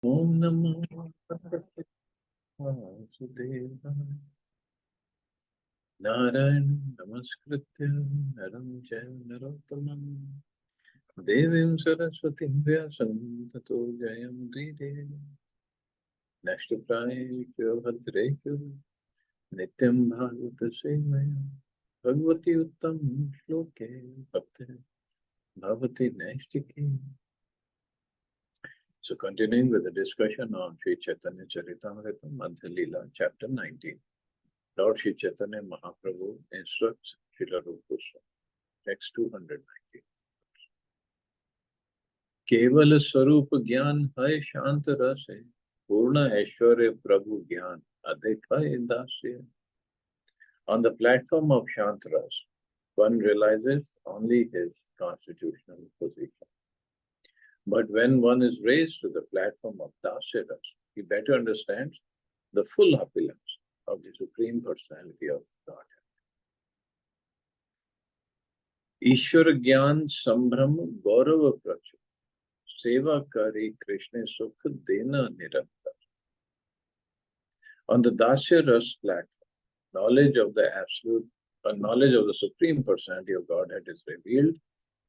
Om Namo Bhagavate Vasudevaya. Narayana Namaskritya Naram Jaya Narottamam Devim Saraswatim Vyasam Tato Jayam Dide Nashtaprayekyo Bhadrekyo Nityam Bhagavata Sevaya Bhagavati Uttam Shloke Bhakti Bhavati Naistiki. So continuing with the discussion on Sri Chaitanya Charitamrita, Madhya Lila, chapter 19. Lord Sri Chaitanya Mahaprabhu instructs Srila Rupa Goswami. Text 290. केवल स्वरूप ज्ञान है शांत रस है, पूर्ण ऐश्वर्य प्रभु ज्ञान अधिक है दास्य. On the platform of Shantras, one realizes only his constitutional position. But when one is raised to the platform of Dasyaras, he better understands the full opulence of the Supreme Personality of Godhead. ईश्वर ज्ञान संभ्रम गौरव प्रचुर सेवा करी कृष्ण सुख देना निरंतर. On the Dasya Ras platform, knowledge of the absolute, knowledge of the Supreme Personality of Godhead is revealed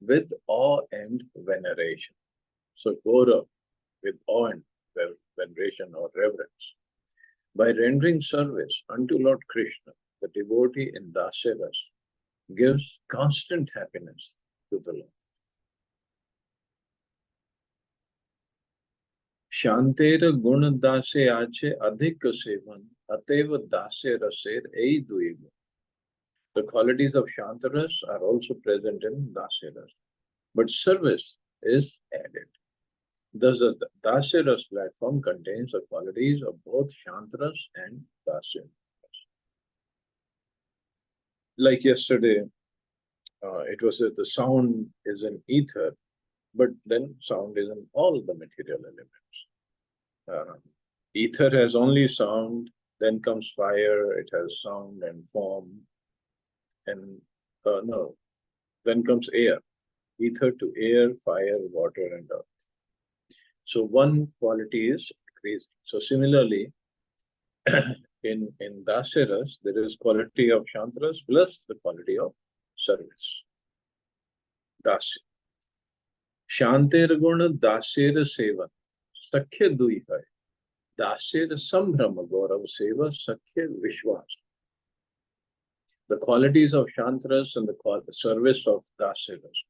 with awe and veneration. So Gaurav, with awe and veneration or reverence. By rendering service unto Lord Krishna, the devotee in Dasya Ras gives constant happiness to the Lord. शांतेर गुण दासे आचे अधिक seven अतएव दास्य रसेर ei दुई गुण. The qualities of Shantaras are also present in Dasyaras, but service is added. Thus, the Dasyaras platform contains the qualities of both Shantaras and Dasyaras. Like yesterday, it was that the sound is in ether, but then sound is in all the material elements. Ether has only sound, then comes fire, it has sound and form, and then comes air. Ether to air, fire, water, and earth. So one quality is increased. So similarly, in Dasyaras, there is quality of Shantaras plus the quality of service. Dasya. Shanter guna Dasyer sevan. Sakhya dui hai. Dasyer sambhrama gaurav seva sakhya vishwas. The qualities of Shantaras and the service of Dasyaras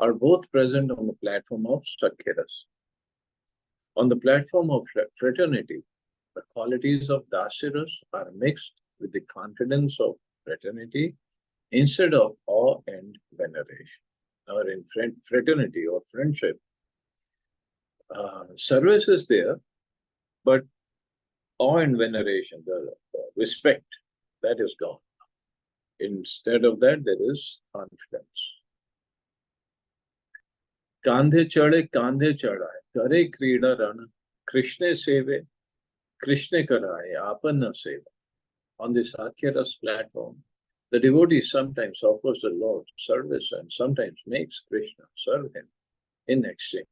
are both present on the platform of Sakyaras. On the platform of fraternity, the qualities of Dasyaras are mixed with the confidence of fraternity instead of awe and veneration. Or in fraternity or friendship, service is there, but awe and veneration, the respect, that is gone. Instead of that, there is confidence. कांधे चढ़े कांधे चढ़ाए करे क्रीड़ा रण कृष्ण सेवे कृष्ण कराए आपन सेवा. On the Sakyaras platform, the devotee sometimes offers the Lord service and sometimes makes Krishna serve him in exchange.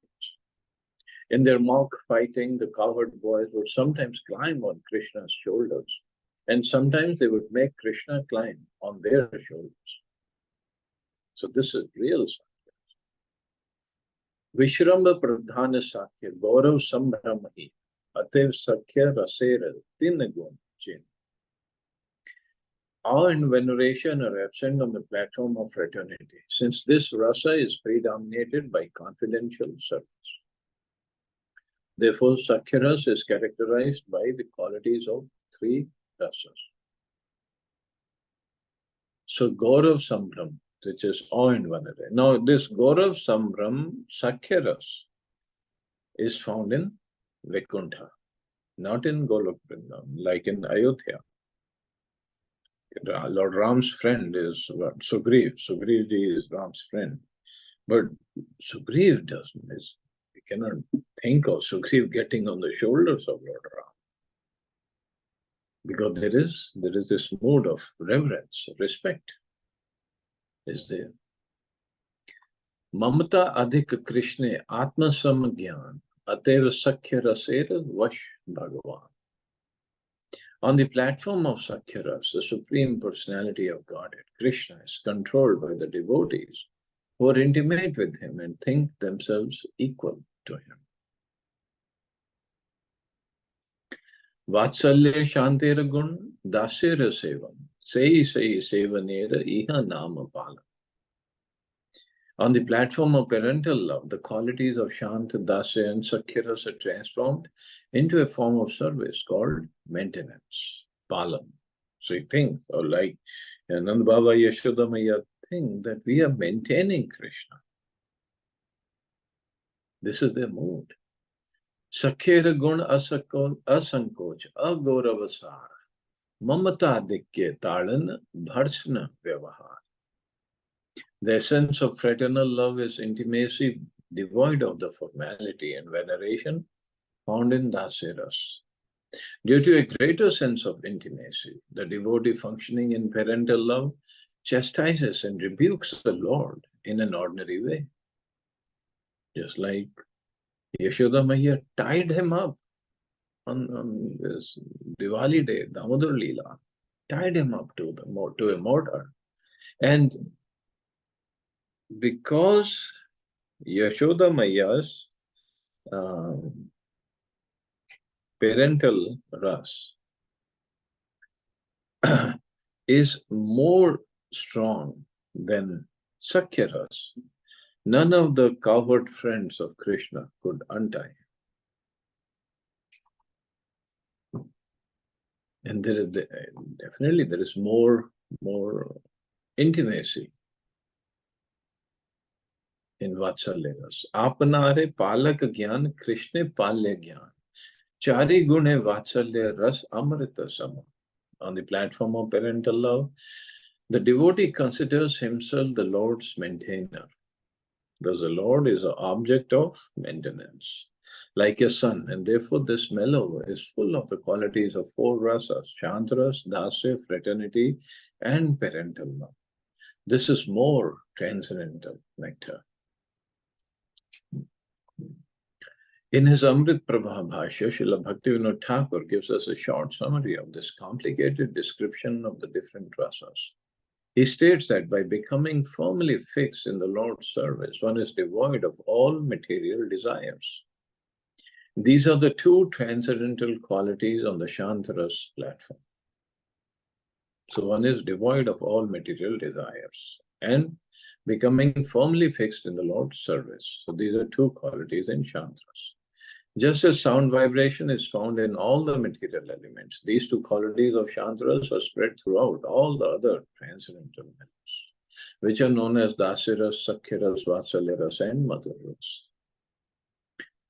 In their mock fighting, the cowherd boys would sometimes climb on Krishna's shoulders, and sometimes they would make Krishna climb on their shoulders. So this is real Sakya. Vishramba Pradhana Sakya, Gaurav Sambhramahi, Atev Sakya Rasera, Tinagun Chin. Awe and veneration are absent on the platform of fraternity, since this rasa is predominated by confidential service. Therefore, Sakyaras is characterized by the qualities of three rasas. So, Gaurav Sambram, which is awe and veneration. Now, this Gaurav Sambram, Sakyaras, is found in Vaikuntha, not in Golok Vrindavan, like in Ayodhya. Lord Ram's friend is what? Sugriv. Sugriv ji is Ram's friend. But Sugriv doesn't. We cannot think of Sugriv getting on the shoulders of Lord Ram. Because there is this mood of reverence, respect is there. Mamata adhik Krishna atma samgyan Ateva Sakhya Rasera Vash Bhagavan. On the platform of Sakhya Ras, the Supreme Personality of Godhead, Krishna is controlled by the devotees who are intimate with him and think themselves equal to him. Vatsalya Shantera Gun Dasera Sevam Sei Sevanera Iha Nama Pala. On the platform of parental love, the qualities of Shanta, Dasya, and Sakhiras are transformed into a form of service called maintenance, Palam. So you think, or like Nand Baba Yashoda Maya think that we are maintaining Krishna. This is their mood. Sakhera Gun Asankoch, Agoravasar, Mamata Dikye Talan, Bharsna Vyavahar. The essence of fraternal love is intimacy devoid of the formality and veneration found in Daseras. Due to a greater sense of intimacy, the devotee functioning in parental love chastises and rebukes the Lord in an ordinary way. Just like Yashoda Maya tied him up on this Diwali day, Damodar Lila, tied him up to a mortar. And because Yashoda Maya's parental ras is more strong than Sakya ras, none of the coward friends of Krishna could untie him. And definitely there is more intimacy in Vatsalya ras. Apanare palak gyan, Krishna palya gyan. Chari gune Vatsalya ras amrita sama. On the platform of parental love, the devotee considers himself the Lord's maintainer. Thus, the Lord is an object of maintenance, like a son, and therefore this mellow is full of the qualities of four rasas, Shantras, Dasya, fraternity, and parental love. This is more transcendental nectar. In his Amrit Prabha Bhashya, Srila Bhaktivinoda Thakur gives us a short summary of this complicated description of the different rasas. He states that by becoming firmly fixed in the Lord's service, one is devoid of all material desires. These are the two transcendental qualities on the Shantaras platform. So one is devoid of all material desires and becoming firmly fixed in the Lord's service. So these are two qualities in Shantaras. Just as sound vibration is found in all the material elements, these two qualities of Shantaras are spread throughout all the other transcendental elements, which are known as Dasiras, Sakhiras, Vatsalyaras, and Madhuras.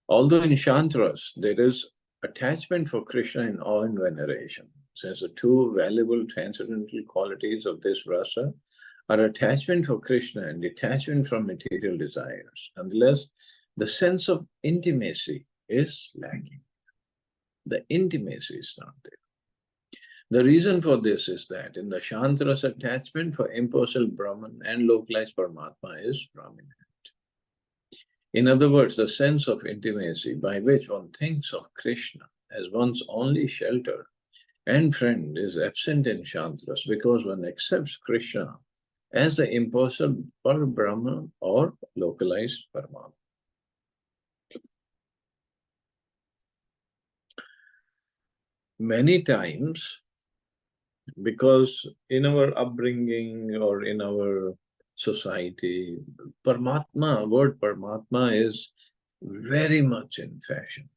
Although in Shantaras, there is attachment for Krishna in awe and veneration, since the two valuable transcendental qualities of this rasa are attachment for Krishna and detachment from material desires. Nonetheless, the sense of intimacy is lacking. The intimacy is not there. The reason for this is that in the Shantaras, attachment for impersonal Brahman and localized Paramatma is prominent. In other words, the sense of intimacy by which one thinks of Krishna as one's only shelter and friend is absent in Shantaras because one accepts Krishna as the impersonal Brahman or localized Paramatma. Many times, because in our upbringing or in our society, Paramatma, word Paramatma is very much in fashion.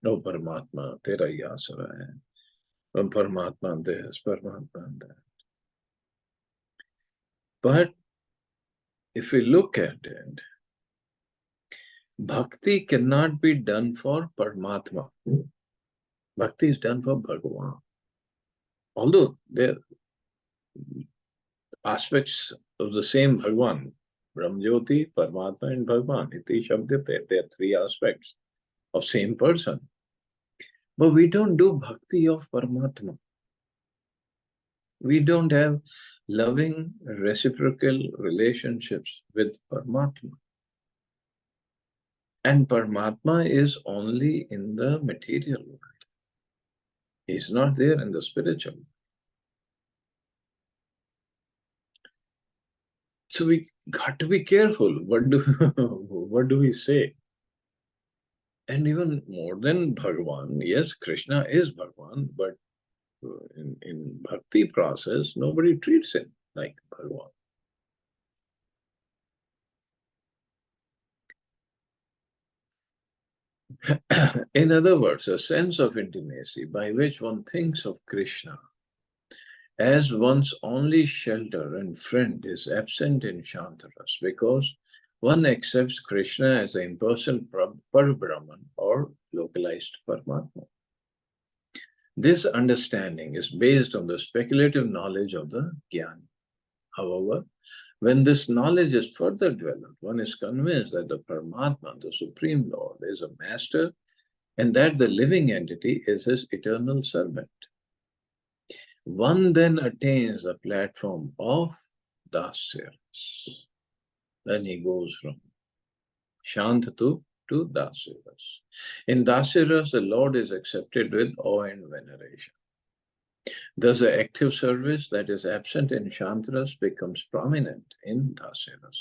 No Paramatma, tera hi asara hai. Paramatma this, Paramatma that. But if we look at it, bhakti cannot be done for Paramatma. Bhakti is done for Bhagavan. Although there are aspects of the same Bhagavan, Brahmjyoti, Paramatma, and Bhagavan. Iti Shabdite, there are three aspects of same person. But we don't do bhakti of Paramatma. We don't have loving reciprocal relationships with Paramatma. And Paramatma is only in the material world. He's not there in the spiritual. So we got to be careful. What do we say? And even more than Bhagavan, yes, Krishna is Bhagavan, but in bhakti process, nobody treats him like Bhagavan. In other words, a sense of intimacy by which one thinks of Krishna as one's only shelter and friend is absent in Shantaras because one accepts Krishna as the impersonal Parabrahman or localized Paramatma. This understanding is based on the speculative knowledge of the Jnana. However, when this knowledge is further developed, one is convinced that the Paramatma, the Supreme Lord, is a master and that the living entity is his eternal servant. One then attains the platform of Dasyas. Then he goes from Shantatu to Dasyas. In Dasyas, the Lord is accepted with awe and veneration. Thus, the active service that is absent in Shantaras becomes prominent in Dasyas.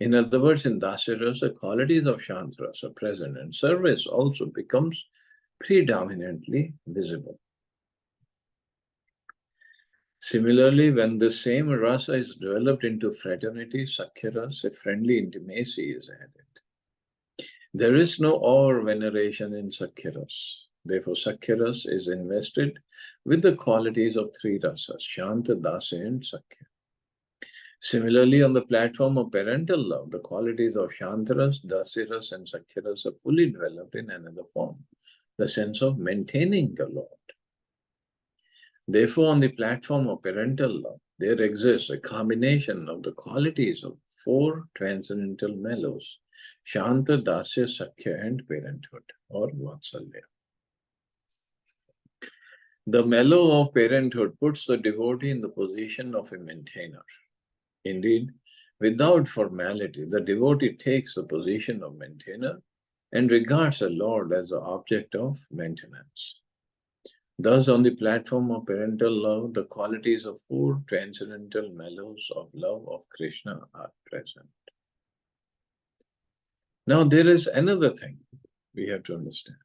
In other words, in Dasyas, the qualities of Shantaras are present and service also becomes predominantly visible. Similarly, when the same rasa is developed into fraternity, Sakhya, a friendly intimacy is added. There is no awe or veneration in Sakhya. Therefore, Sakhya is invested with the qualities of three rasas, Shanta, Dasa, and Sakhya. Similarly, on the platform of parental love, the qualities of Shantaras, Dasiras, and Sakhyaras are fully developed in another form, the sense of maintaining the Lord. Therefore, on the platform of parental love, there exists a combination of the qualities of four transcendental mellows, Shanta, Dasya, Sakhya, and parenthood, or Vatsalya. The mellow of parenthood puts the devotee in the position of a maintainer. Indeed, without formality, the devotee takes the position of maintainer and regards the Lord as the object of maintenance. Thus, on the platform of parental love, the qualities of four transcendental mellows of love of Krishna are present. Now, there is another thing we have to understand.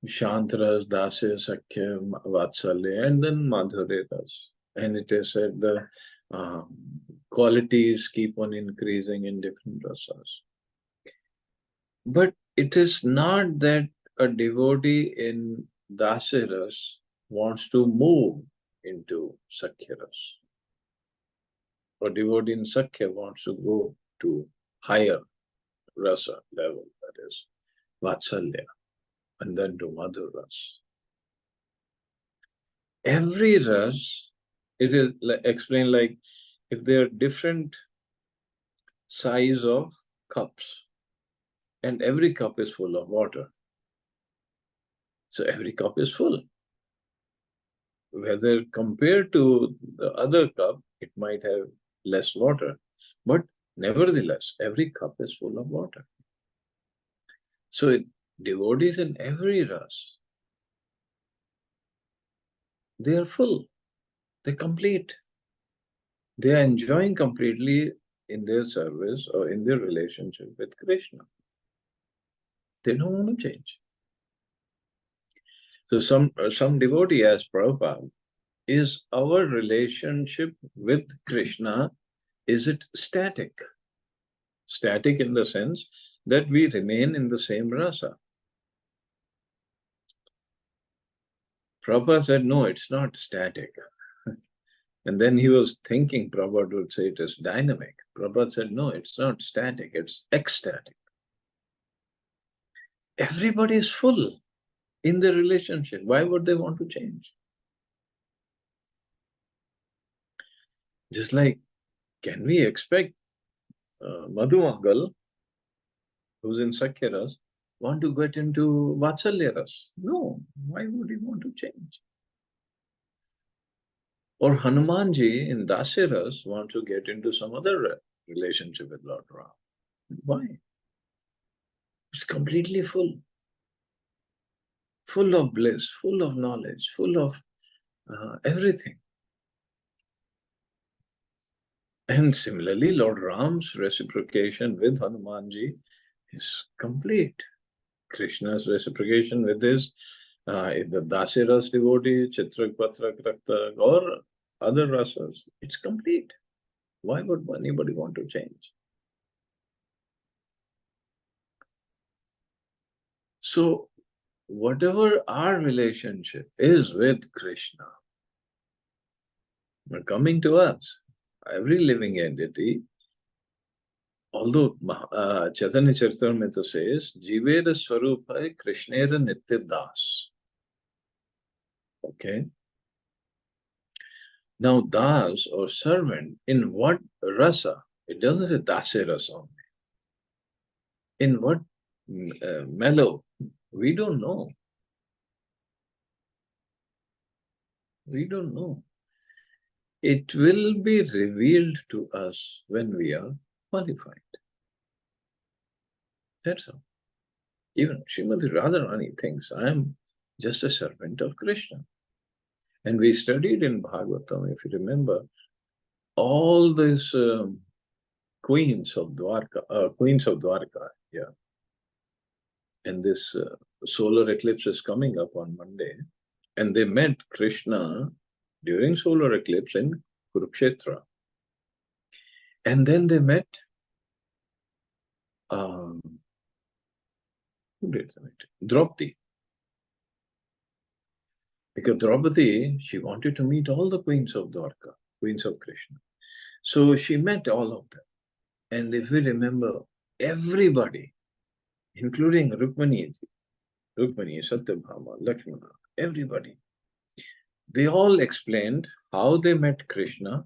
Shantaras, Dasya, Sakhya, Vatsalya, and then Madhureras. And it is said the qualities keep on increasing in different rasas. But it is not that a devotee in Dasaras wants to move into Sakhyaras. Or devotee in Sakhya wants to go to higher rasa level, that is Vatsalya, and then to Madhuras. Every ras, it is explained like if there are different size of cups, and every cup is full of water. So every cup is full. Whether compared to the other cup, it might have less water, but nevertheless, every cup is full of water. So devotees in every ras, they are full, they're complete. They are enjoying completely in their service or in their relationship with Krishna. They don't want to change. So some devotee asked Prabhupada, is our relationship with Krishna, is it static? Static in the sense that we remain in the same rasa. Prabhupada said, no, it's not static. And then he was thinking Prabhupada would say it is dynamic. Prabhupada said, no, it's not static, it's ecstatic. Everybody is full in the relationship. Why would they want to change? Just like, can we expect Madhumangal, who's in Sakyaras, want to get into Vatsalyaras? No, why would he want to change? Or Hanumanji in Dasyaras wants to get into some other relationship with Lord Ram. Why? It's completely full of bliss, full of knowledge, full of everything. And similarly, Lord Ram's reciprocation with Hanumanji is complete. Krishna's reciprocation with his the Dasiras devotee, Chitrak, Patrak, Rakta, or other rasas, it's complete. Why would anybody want to change? So, whatever our relationship is with Krishna, coming to us, every living entity, although Chaitanya Charitamrita says, Jivera Swarupa Krishnera Nitya Das. Okay. Now, Das or servant, in what rasa? It doesn't say Dase rasa only. In what mellow? We don't know. We don't know. It will be revealed to us when we are qualified. That's all. Even Srimati Radharani thinks I am just a servant of Krishna. And we studied in Bhagavatam, if you remember, all these queens of Dwarka, yeah. And this solar eclipse is coming up on Monday. And they met Krishna during solar eclipse in Kurukshetra. And then they met, who did they meet? Draupadi. Because Draupadi, she wanted to meet all the queens of Dwarka, queens of Krishna. So she met all of them. And if we remember, everybody, including Rukmani, Satyabhama, Lakshmana, everybody, they all explained how they met Krishna.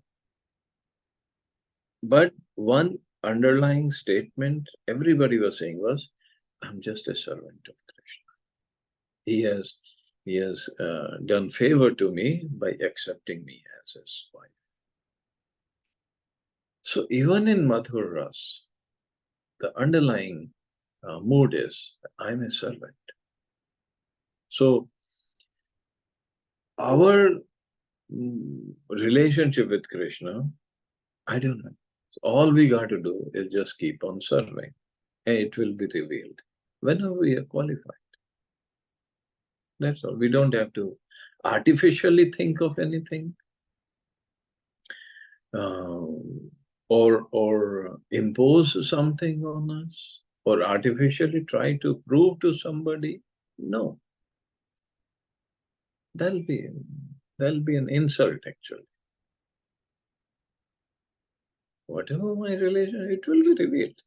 But one underlying statement everybody was saying was, I'm just a servant of Krishna. He has done favor to me by accepting me as his wife. So even in Madhur Ras, the underlying mood is, I'm a servant. So our relationship with Krishna, I don't know. So all we got to do is just keep on serving, and it will be revealed whenever we are qualified. That's all. We don't have to artificially think of anything or impose something on us or artificially try to prove to somebody. No, that'll be an insult actually. Whatever my relation, it will be revealed.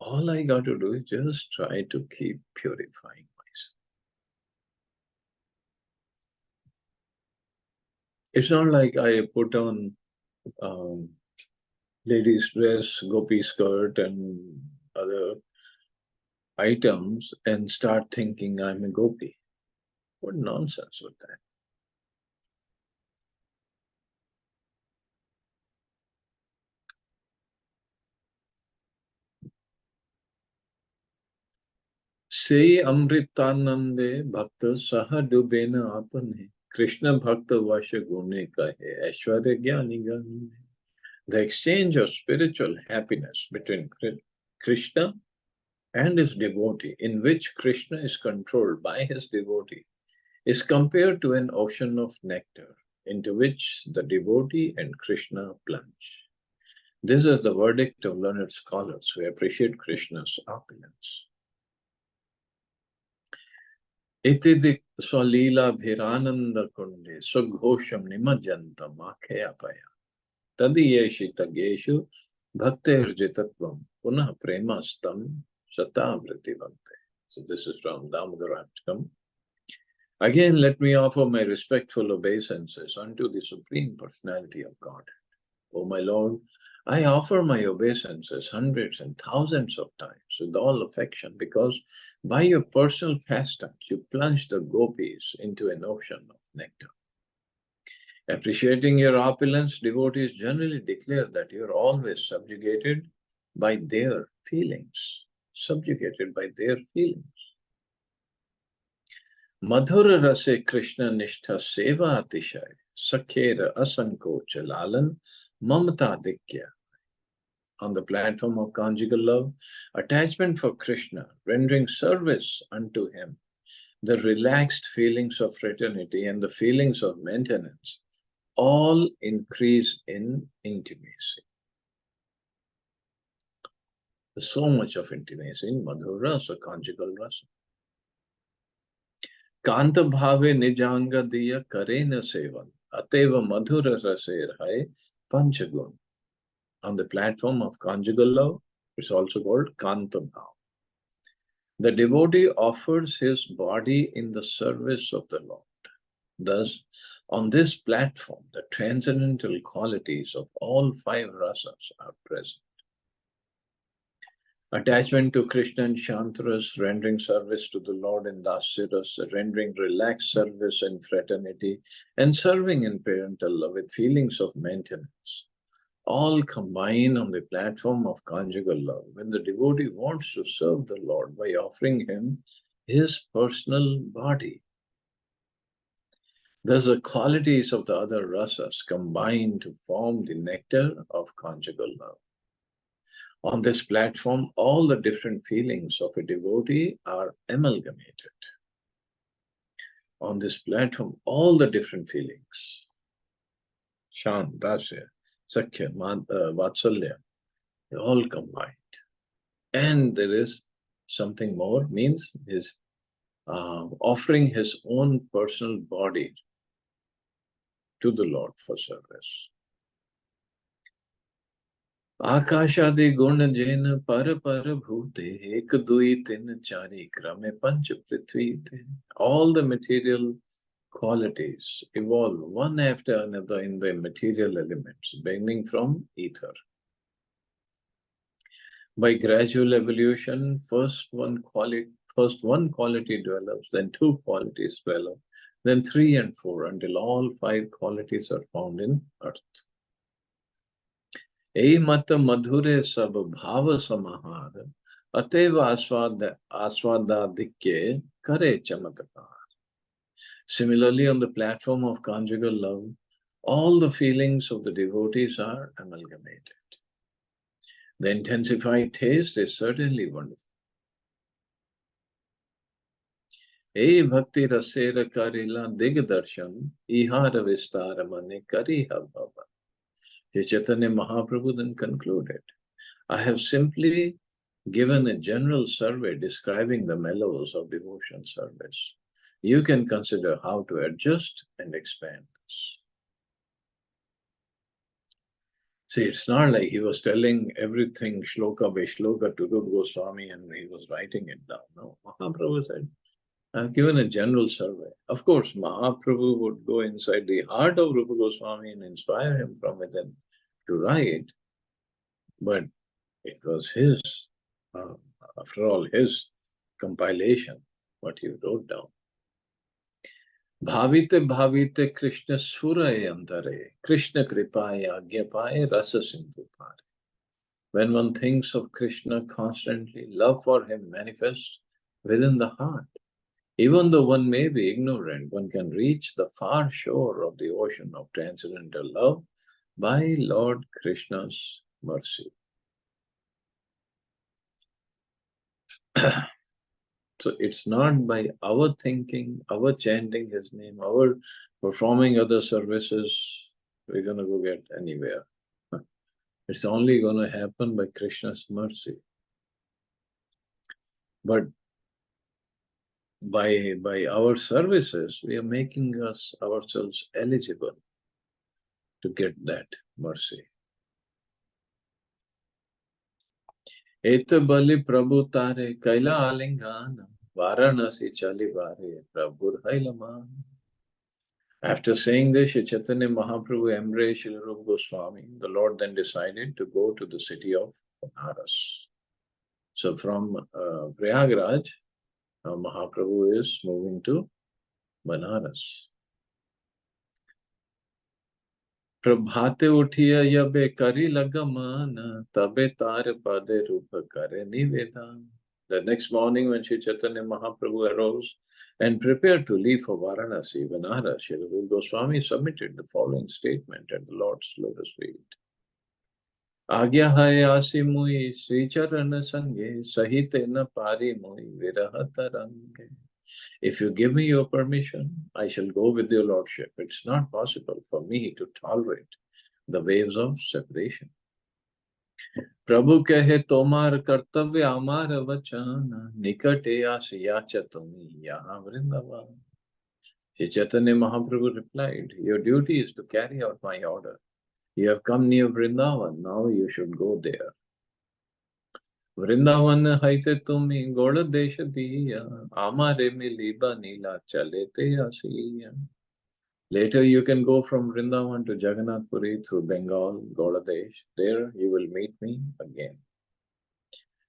All I got to do is just try to keep purifying myself. It's not like I put on ladies' dress, gopi skirt, and other items and start thinking I'm a gopi. What nonsense with that? Se amritanande bhakta saha dubena apane Krishna bhakta vasha gune kahe aishwarya gyani gane. The exchange of spiritual happiness between Krishna and his devotee, in which Krishna is controlled by his devotee, is compared to an ocean of nectar into which the devotee and Krishna plunge. This is the verdict of learned scholars who appreciate Krishna's opulence. Iti swalila bhirananda kunde sughosham nimajanta makhyapaya tadiyeshi tageshu bhaktirjitatvam punah premastam satavritivante. So this is from Damodarantakam. Again, let me offer my respectful obeisances unto the Supreme Personality of God. O my Lord, I offer my obeisances hundreds and thousands of times with all affection, because by your personal pastimes you plunged the gopis into an ocean of nectar. Appreciating your opulence, devotees generally declare that you are always subjugated by their feelings. Subjugated by their feelings. Madhura rase Krishna nishtha seva atishay, sakhera asankocha lalan, mamata dikya. On the platform of conjugal love, attachment for Krishna, rendering service unto him, the relaxed feelings of fraternity and the feelings of maintenance all increase in intimacy. There's so much of intimacy in Madhura rasa, conjugal rasa. Kanta bhave nijanga diya karena sevan, ateva madhura raser hai panchagun. On the platform of conjugal love, it's also called Kanta bhav. The devotee offers his body in the service of the Lord. Thus, on this platform, the transcendental qualities of all five rasas are present. Attachment to Krishna and Shantras, rendering service to the Lord in Dasiras, rendering relaxed service in fraternity, and serving in parental love with feelings of maintenance, all combine on the platform of conjugal love when the devotee wants to serve the Lord by offering him his personal body. Thus, the qualities of the other rasas combine to form the nectar of conjugal love. On this platform, all the different feelings of a devotee are amalgamated. On this platform, all the different feelings, Shant, Dasya, Sakhya, Vatsalya, they all combined. And there is something more, means his offering his own personal body to the Lord for service. Akashadi guna jena para para bhute ek dui tin chari krame panch prithvi. All the material qualities evolve one after another in the material elements, beginning from ether. By gradual evolution, first one quality develops, then two qualities develop, then 3 and 4, until all 5 qualities are found in earth. Ei mata madhure sab bhava samahar, ateva aswadadikye kare chamatkar. Similarly, on the platform of conjugal love, all the feelings of the devotees are amalgamated. The intensified taste is certainly wonderful. Ei bhakti rasera karila digdarshan ihara vistara mane kariha bhava. Chaitanya Mahaprabhu then concluded, I have simply given a general survey describing the mellows of devotion service. You can consider how to adjust and expand this. See, it's not like he was telling everything shloka by shloka to Rupa Goswami and he was writing it down. No, Mahaprabhu said, I've given a general survey. Of course, Mahaprabhu would go inside the heart of Rupa Goswami and inspire him from within to write, but it was his, after all, his compilation, what he wrote down. Bhavite bhavite Krishna suraye antare, Krishna kripaye agyapaye rasa sindhu pare. When one thinks of Krishna constantly, love for him manifests within the heart. Even though one may be ignorant, one can reach the far shore of the ocean of transcendental love by Lord Krishna's mercy. So it's not by our thinking, our chanting his name, our performing other services, we're going to go get anywhere. It's only going to happen by Krishna's mercy. But by our services, we are making ourselves eligible to get that mercy. Eta bali prabhu tare kaila alingana varanasi chali vare prabhur hailaman. After saying this, Chaitanya Mahaprabhu embraced Srila Rupa Goswami. The Lord then decided to go to the city of Banaras. So from Prayagraj, Mahaprabhu is moving to Banaras. प्रभाते उठिया यबे करी लगमन, तबे तार पदे रूप करे निवेदन. The next morning, when Sri Chaitanya Mahaprabhu arose and prepared to leave for Varanasi, Vanara, Sri Rupa Goswami submitted the following statement at the Lord's lotus feet. आज्ञा है आसी मुई श्री चरण संगे, सहित न पारी मुई विरह तरंगे. If you give me your permission, I shall go with your lordship. It's not possible for me to tolerate the waves of separation. प्रभु कहे तोमार कर्तव्य आमार वचन, निकटे आसिया च तुमी यहाँ Vrindavan. Sri Chaitanya Mahaprabhu replied, your duty is to carry out my order. You have come near Vrindavan, now you should go there. Vrindavan हईते तुम्ही गोड़ देश दिया, आमारे मिलीबा नीला चलेते आसिया. Later you can go from Vrindavan to Jagannath Puri through Bengal, Gaudadesh. There you will meet me again.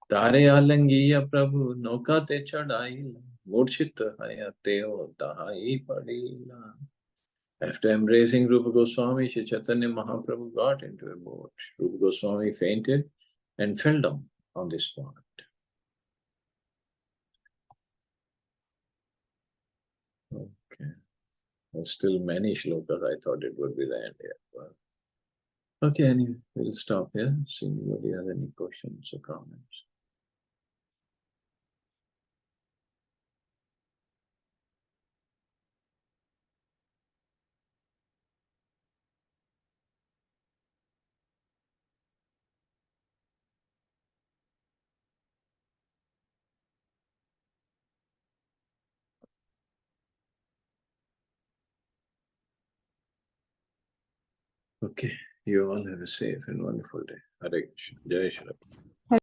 तारे आलंगिया प्रभु नौका ते चढ़ाईला, मूर्छित हया तेओ दहाई पड़ीला. After embracing Rupa Goswami, Shri Chaitanya Mahaprabhu got into a boat. Rupa Goswami fainted and fell down on the spot. Okay. There's still many shlokas. I thought it would be the end here. Well, okay, anyway, we'll stop here. See if anybody has any questions or comments. Okay, you all have a safe and wonderful day. Hare Krishna. Jai Shri Ram.